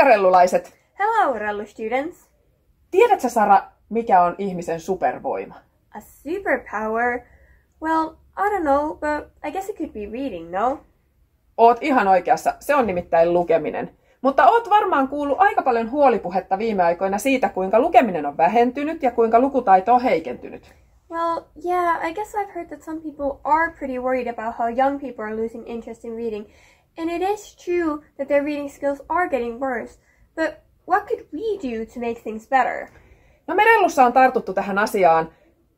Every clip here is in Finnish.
Moikka rellulaiset! Hello, rellu students! Tiedätkö Sara, mikä on ihmisen supervoima? A superpower? Well, I don't know, but I guess it could be reading, no? Oot ihan oikeassa, se on nimittäin lukeminen. Mutta oot varmaan kuullut aika paljon huolipuhetta viime aikoina siitä, kuinka lukeminen on vähentynyt ja kuinka lukutaito on heikentynyt. Well, yeah, I guess I've heard that some people are pretty worried about how young people are losing interest in reading. And it is true that their reading skills are getting worse. But what could we do to make things better? No me Rellussa on tartuttu tähän asiaan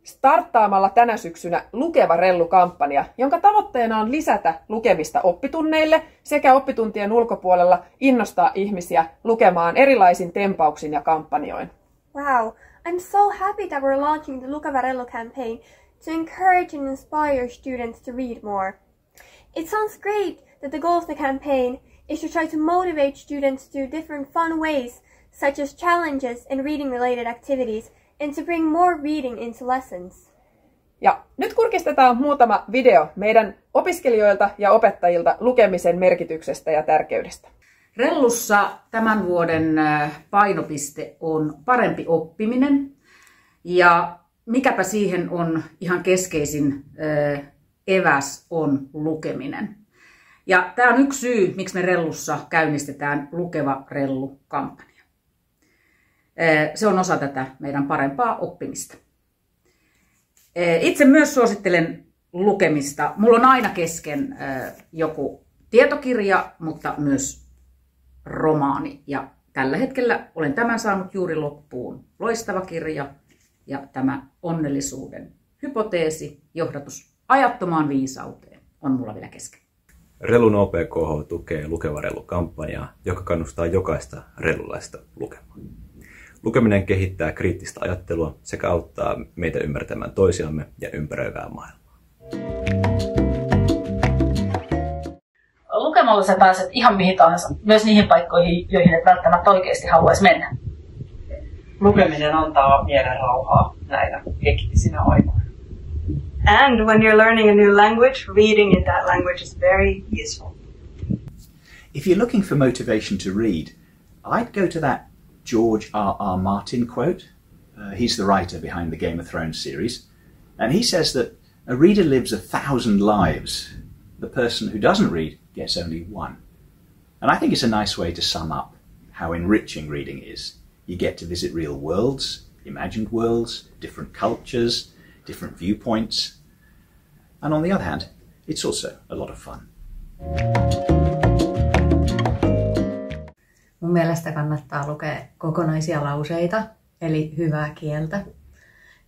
starttaamalla tänä syksynä Lukeva Rellu-kampanja, jonka tavoitteena on lisätä lukemista oppitunneille sekä oppituntien ulkopuolella innostaa ihmisiä lukemaan erilaisin tempauksin ja kampanjoin. Wow, I'm so happy that we're launching the Lukeva Rellu campaign to encourage and inspire students to read more. It sounds great that the goal of the campaign is to try to motivate students to different fun ways, such as challenges and reading-related activities, and to bring more reading into lessons. Ja nyt kurkistetaan muutama video meidän opiskelijoilta ja opettajilta lukemisen merkityksestä ja tärkeydestä. Rellussa tämän vuoden painopiste on parempi oppiminen ja mikäpä siihen on ihan keskeisin eväs on lukeminen. Ja tämä on yksi syy, miksi me Rellussa käynnistetään Lukeva Rellu-kampanja. Se on osa tätä meidän parempaa oppimista. Itse myös suosittelen lukemista. Mulla on aina kesken joku tietokirja, mutta myös romaani. Ja tällä hetkellä olen tämän saanut juuri loppuun. Loistava kirja ja tämä onnellisuuden hypoteesi, johdatus ajattomaan viisauteen on mulla vielä kesken. Rellun OPKH tukee Lukeva Rellu-kampanjaa, joka kannustaa jokaista rellulaista lukemaan. Lukeminen kehittää kriittistä ajattelua sekä auttaa meitä ymmärtämään toisiamme ja ympäröivää maailmaa. Lukemalla sä pääset ihan mihin tahansa, myös niihin paikkoihin, joihin et välttämättä oikeasti haluaisi mennä. Lukeminen antaa mielen rauhaa näinä hektisinä aikoina. And when you're learning a new language, reading in that language is very useful. If you're looking for motivation to read, I'd go to that George R.R. Martin quote. He's the writer behind the Game of Thrones series. And he says that a reader lives 1,000 lives. The person who doesn't read gets only one. And I think it's a nice way to sum up how enriching reading is. You get to visit real worlds, imagined worlds, different cultures, different viewpoints. And on the other hand, it's also a lot of fun. Mun mielestä kannattaa lukea kokonaisia lauseita, eli hyvää kieltä.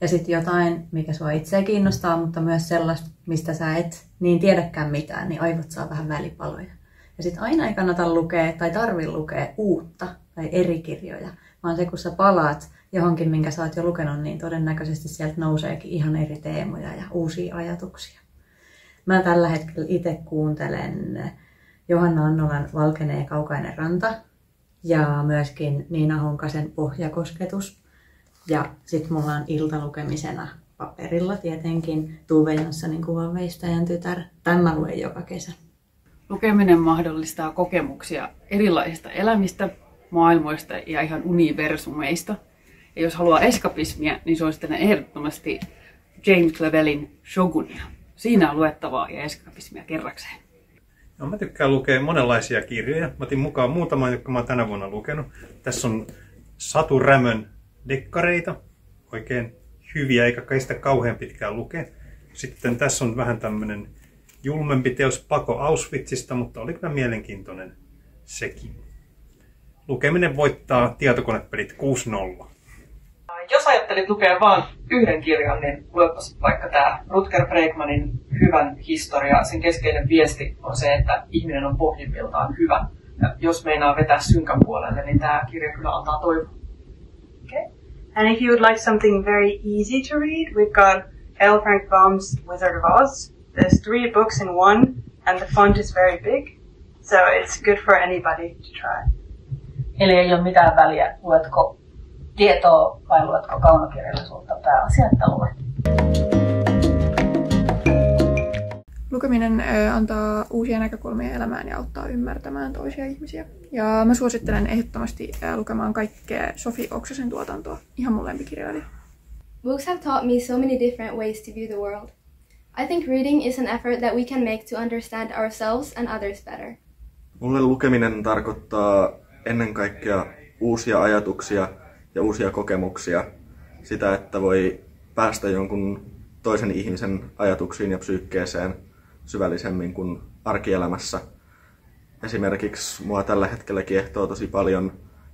Ja sitten jotain, mikä sua itseä kiinnostaa, mutta myös sellaista, mistä sä et niin tiedäkään mitään, niin aivot saa vähän välipaloja. Ja sitten aina ei kannata lukea tai tarvitse lukea uutta tai eri kirjoja, vaan se kun sä palaat johonkin, minkä sä oot jo lukenut, niin todennäköisesti sieltä nouseekin ihan eri teemoja ja uusia ajatuksia. Mä tällä hetkellä itse kuuntelen Johanna Annolan Valkenee kaukainen ranta ja myöskin Niina Honkasen Pohjakosketus. Ja sitten mulla on iltalukemisena paperilla tietenkin Tuve Janssonin Kuvanveistäjän tytär. Tämän mä luen joka kesä. Lukeminen mahdollistaa kokemuksia erilaisista elämistä, maailmoista ja ihan universumeista. Ja jos haluaa eskapismia, niin suosittelen ehdottomasti James Clavellin Shogunia. Siinä on luettavaa ja eskapismia kerrakseen. No, mä tykkään lukea monenlaisia kirjoja. Mä otin mukaan muutaman, jotka mä oon tänä vuonna lukenut. Tässä on Satu Rämön dekkareita. Oikein hyviä, eikä kai sitä kauhean pitkään lukea. Sitten tässä on vähän tämmönen julmempi teos Pako Auschwitzista, mutta oli kyllä mielenkiintoinen sekin. Lukeminen voittaa tietokonepelit 6-0. Jos ajattelit lukea vain yhden kirjan, niin luepas vaikka tämä Rutger Bregmanin Hyvän historia. Sen keskeinen viesti on se, että ihminen on pohjimmiltaan hyvä. Ja jos meinaa vetää synkän puolelle, niin tämä kirja kyllä antaa toivoa. Okay. And if you would like something very easy to read, we've got L. Frank Baum's Wizard of Oz. There's 3 books in one, and the font is very big. So it's good for anybody to try. Eli ei ole mitään väliä, luetko tietoa vai luetko kaunokirjallisuutta, pääasia, että luet. Lukeminen antaa uusia näkökulmia elämään ja auttaa ymmärtämään toisia ihmisiä. Ja mä suosittelen ehdottomasti lukemaan kaikkea Sofi Oksasen tuotantoa. Ihan mun lempikirjailija. Books have taught me so many different ways to view the world. I think reading is an effort that we can make to understand ourselves and others better. Mulle lukeminen tarkoittaa ennen kaikkea uusia ajatuksia ja uusia kokemuksia. Sitä, että voi päästä jonkun toisen ihmisen ajatuksiin ja psyykkeeseen syvällisemmin kuin arkielämässä. Esimerkiksi mua tällä hetkellä kiehtoo tosi paljon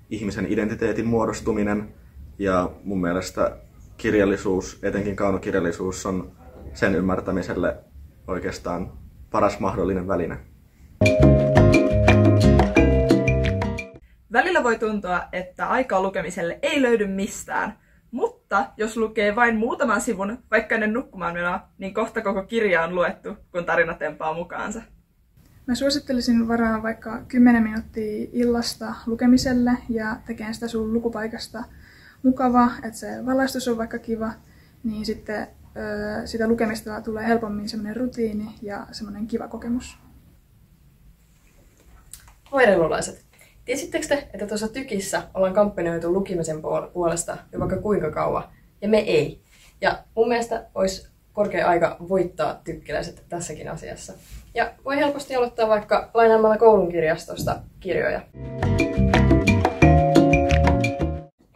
ihmisen identiteetin muodostuminen ja mun mielestä kirjallisuus, etenkin kaunokirjallisuus, on sen ymmärtämiselle oikeastaan paras mahdollinen väline. Välillä voi tuntua, että aikaa lukemiselle ei löydy mistään, mutta jos lukee vain muutaman sivun, vaikka ennen nukkumaan menoa, niin kohta koko kirja on luettu, kun tarina tempaa mukaansa. Mä suosittelisin varaan vaikka 10 minuuttia illasta lukemiselle ja tekemään sitä sun lukupaikasta mukava, että se valaistus on vaikka kiva, niin sitten sitä lukemista tulee helpommin semmoinen rutiini ja semmoinen kiva kokemus. Moi rellulaiset! Tiesittekö te, että tuossa tykissä ollaan kampanjoitu lukemisen puolesta jo vaikka kuinka kauan, ja me ei. Ja mun mielestä olisi korkea aika voittaa tykkiläiset tässäkin asiassa. Ja voi helposti aloittaa vaikka lainaamalla koulun kirjastosta kirjoja.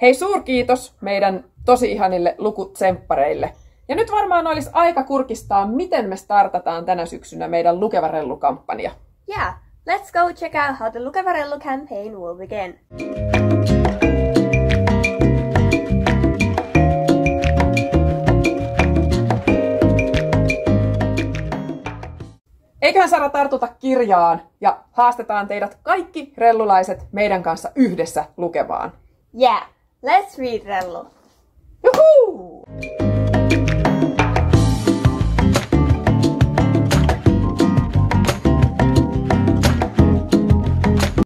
Hei, suurkiitos meidän tosi ihanille lukutsemppareille. Ja nyt varmaan olisi aika kurkistaa, miten me startataan tänä syksynä meidän Lukeva Rellu-kampanja. Yeah, let's go check out how the Lukeva Rellu campaign will begin. Eiköhän Sara tartuta kirjaan ja haastetaan teidät kaikki rellulaiset meidän kanssa yhdessä lukemaan. Yeah, let's read Rellu.